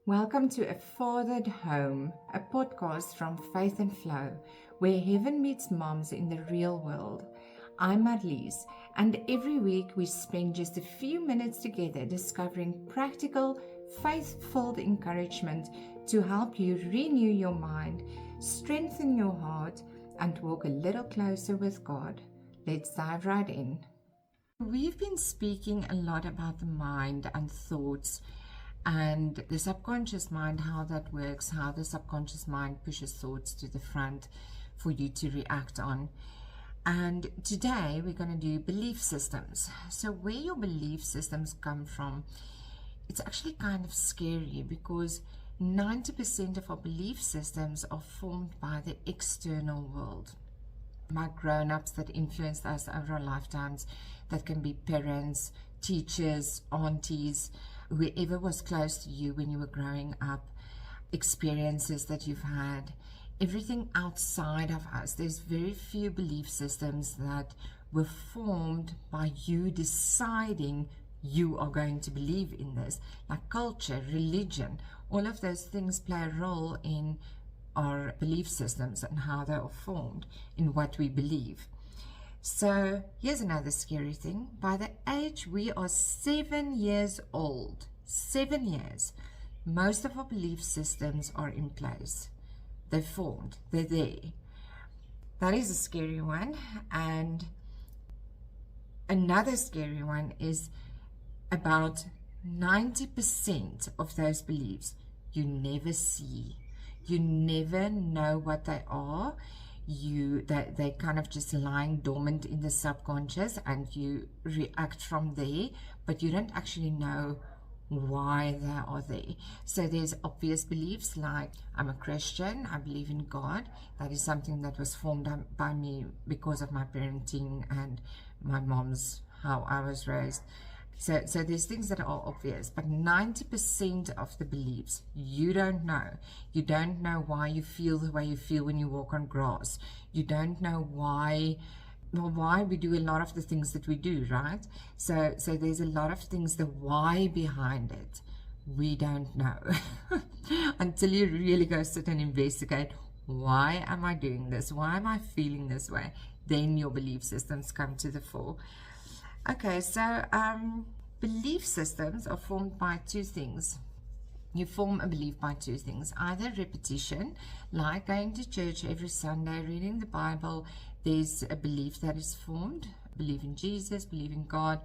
Welcome to A Fathered Home, a podcast from Faith and Flow, where heaven meets moms in the real world. I'm Marlies, and every week we spend just a few minutes together discovering practical, faith-filled encouragement to help you renew your mind, strengthen your heart, and walk a little closer with God. Let's dive right in. We've been speaking a lot about the mind and thoughts and the subconscious mind, how that works, how the subconscious mind pushes thoughts to the front for you to react on. And today we're going to do belief systems. So where your belief systems come from, it's actually kind of scary because 90% of our belief systems are formed by the external world. My grown-ups that influenced us over our lifetimes, that can be parents, teachers, aunties, whoever was close to you when you were growing up, experiences that you've had, everything outside of us. There's very few belief systems that were formed by you deciding you are going to believe in this. Like culture, religion, all of those things play a role in our belief systems and how they are formed in what we believe. So here's another scary thing. By the age we are 7 years old, 7 years, most of our belief systems are in place. They're formed, they're there. That is a scary one. And another scary one is about 90% of those beliefs you never see. You never know what they are. They kind of just lying dormant in the subconscious and you react from there, but you don't actually know why they are there. So there's obvious beliefs like I'm a Christian, I believe in God. That is something that was formed by me because of my parenting and my mom's, how I was raised. So there's things that are obvious, but 90% of the beliefs you don't know. You don't know why you feel the way you feel when you walk on grass. You don't know why we do a lot of the things that we do, right? So there's a lot of things, the why behind it, we don't know until you really go sit and investigate. Why am I doing this? Why am I feeling this way? Then your belief systems come to the fore. Okay, so belief systems are formed by two things. You form a belief by two things, either repetition, like going to church every Sunday, reading the Bible. There's a belief that is formed, believe in Jesus, believe in God,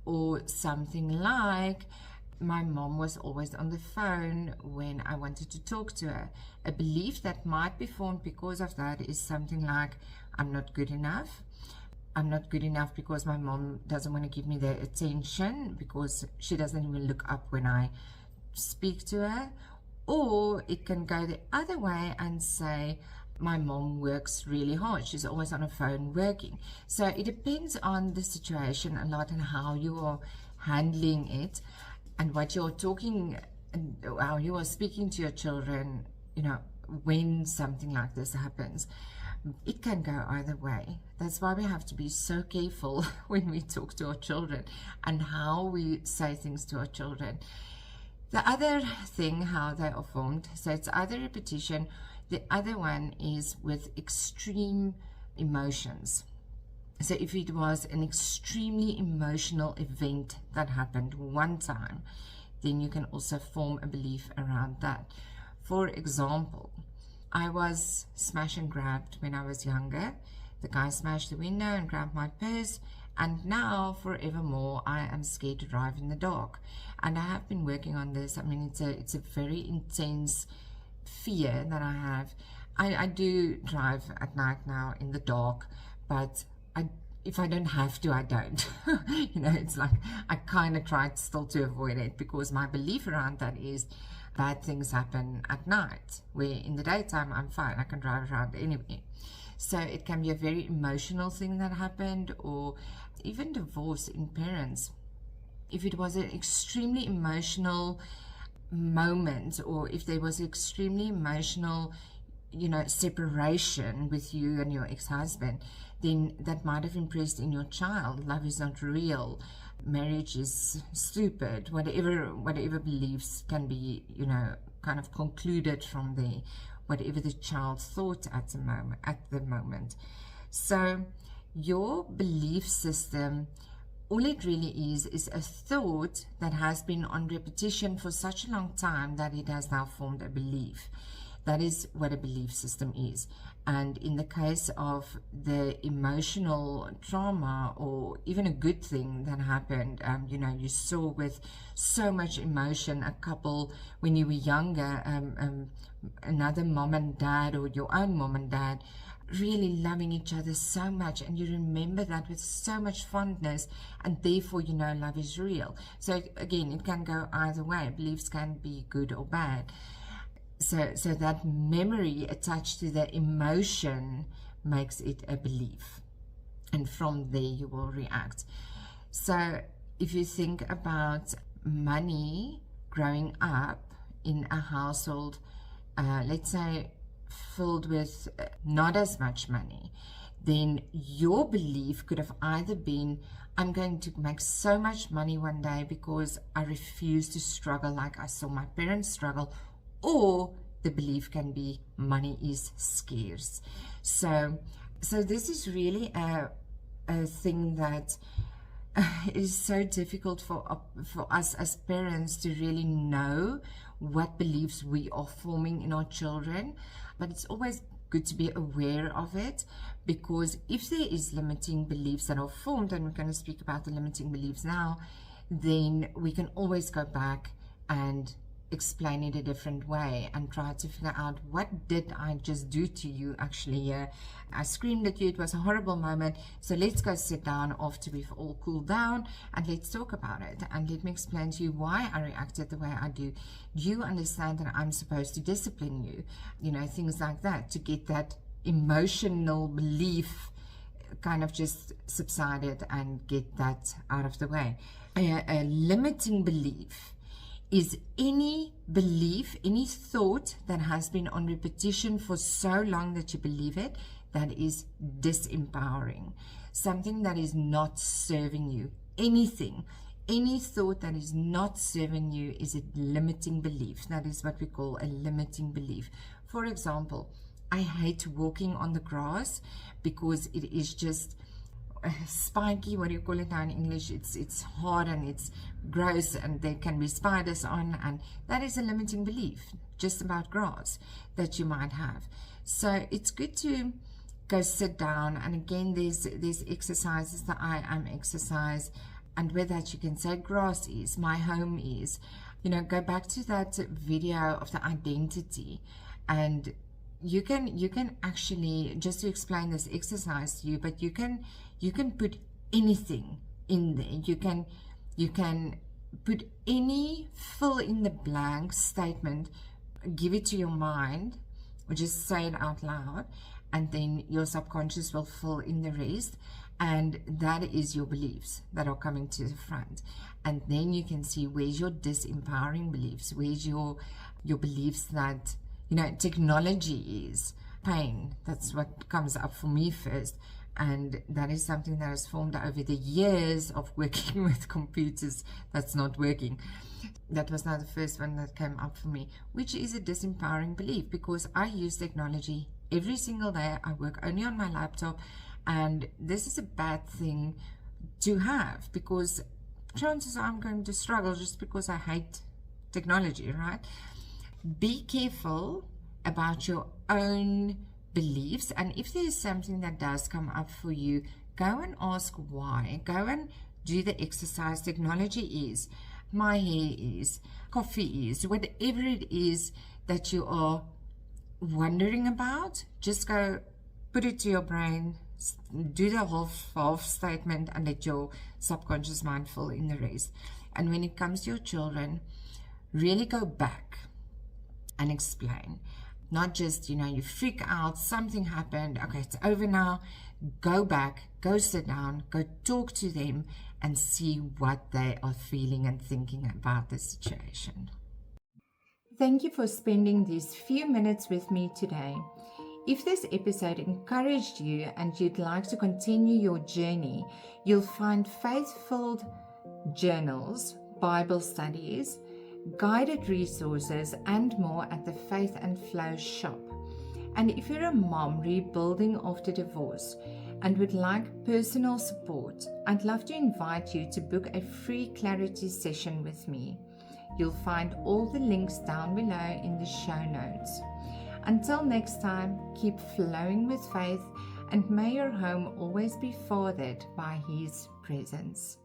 or something like my mom was always on the phone when I wanted to talk to her. A belief that might be formed because of that is something like I'm not good enough. I'm not good enough because my mom doesn't want to give me the attention because she doesn't even look up when I speak to her. Or it can go the other way and say, my mom works really hard. She's always on her phone working. So it depends on the situation a lot and how you are handling it and what you're talking and how you are speaking to your children, when something like this happens. It can go either way. That's why we have to be so careful when we talk to our children and how we say things to our children. The other thing, how they are formed, so it's either repetition. The other one is with extreme emotions. So if it was an extremely emotional event that happened one time, then you can also form a belief around that. For example, I was smash and grabbed when I was younger. The guy smashed the window and grabbed my purse, and now forevermore I am scared to drive in the dark. And I have been working on this. I mean, it's a very intense fear that I have. I do drive at night now in the dark, but if I don't have to, I don't. It's like I kind of try still to avoid it because my belief around that is bad things happen at night, where in the daytime I'm fine, I can drive around anyway. So it can be a very emotional thing that happened, or even divorce in parents. If it was an extremely emotional moment, or if there was extremely emotional separation with you and your ex-husband, then that might have impressed in your child, love is not real, marriage is stupid, whatever beliefs can be, kind of concluded from there, whatever the child thought at the moment. So your belief system, all it really is a thought that has been on repetition for such a long time that it has now formed a belief. That is what a belief system is. And in the case of the emotional trauma, or even a good thing that happened, you saw with so much emotion a couple when you were younger, another mom and dad, or your own mom and dad, really loving each other so much, and you remember that with so much fondness, and therefore love is real. So again, it can go either way. Beliefs can be good or bad. So that memory attached to the emotion makes it a belief, and from there you will react. So if you think about money growing up in a household, let's say filled with not as much money, then your belief could have either been, I'm going to make so much money one day because I refuse to struggle like I saw my parents struggle, or the belief can be money is scarce. So this is really a thing that is so difficult for us as parents to really know what beliefs we are forming in our children. But it's always good to be aware of it, because if there is limiting beliefs that are formed, and we're going to speak about the limiting beliefs now, then we can always go back and explain it a different way and try to figure out, what did I just do to you actually? I screamed at you, it was a horrible moment, so let's go sit down after we've all cooled down and let's talk about it, and let me explain to you why I reacted the way I do. Do you understand that I'm supposed to discipline you? Things like that, to get that emotional belief kind of just subsided and get that out of the way. A limiting belief is any belief, any thought that has been on repetition for so long that you believe it, that is disempowering. Something that is not serving you. Any thought that is not serving you is a limiting belief. That is what we call a limiting belief. For example, I hate walking on the grass because it is just spiky, what do you call it now in English? It's hard and it's gross, and there can be spiders on, and that is a limiting belief just about grass that you might have. So it's good to go sit down, and again there's exercises, the I am exercise, and with that you can say grass is, my home is, go back to that video of the identity, and you can actually, just to explain this exercise to you, but you can put anything in there. You can put any fill in the blank statement, give it to your mind, or just say it out loud, and then your subconscious will fill in the rest, and that is your beliefs that are coming to the front. And then you can see, where's your disempowering beliefs, where's your beliefs that technology is pain. That's what comes up for me first. And that is something that has formed over the years of working with computers that's not working. That was now the first one that came up for me, which is a disempowering belief, because I use technology every single day. I work only on my laptop, and this is a bad thing to have, because chances are I'm going to struggle just because I hate technology, right? Be careful about your own beliefs, and if there's something that does come up for you, go and ask why. Go and do the exercise. Technology is, my hair is, coffee is, whatever it is that you are wondering about, just go put it to your brain, do the half statement, and let your subconscious mind fill in the rest. And when it comes to your children, really go back and explain. Not just, you freak out, something happened, okay, it's over now. Go back, go sit down, go talk to them, and see what they are feeling and thinking about the situation. Thank you for spending these few minutes with me today. If this episode encouraged you and you'd like to continue your journey, you'll find faith-filled journals, Bible studies, guided resources, and more at the Faith and Flow shop. And if you're a mom rebuilding after divorce and would like personal support, I'd love to invite you to book a free clarity session with me. You'll find all the links down below in the show notes. Until next time, keep flowing with faith, and may your home always be fathered by His presence.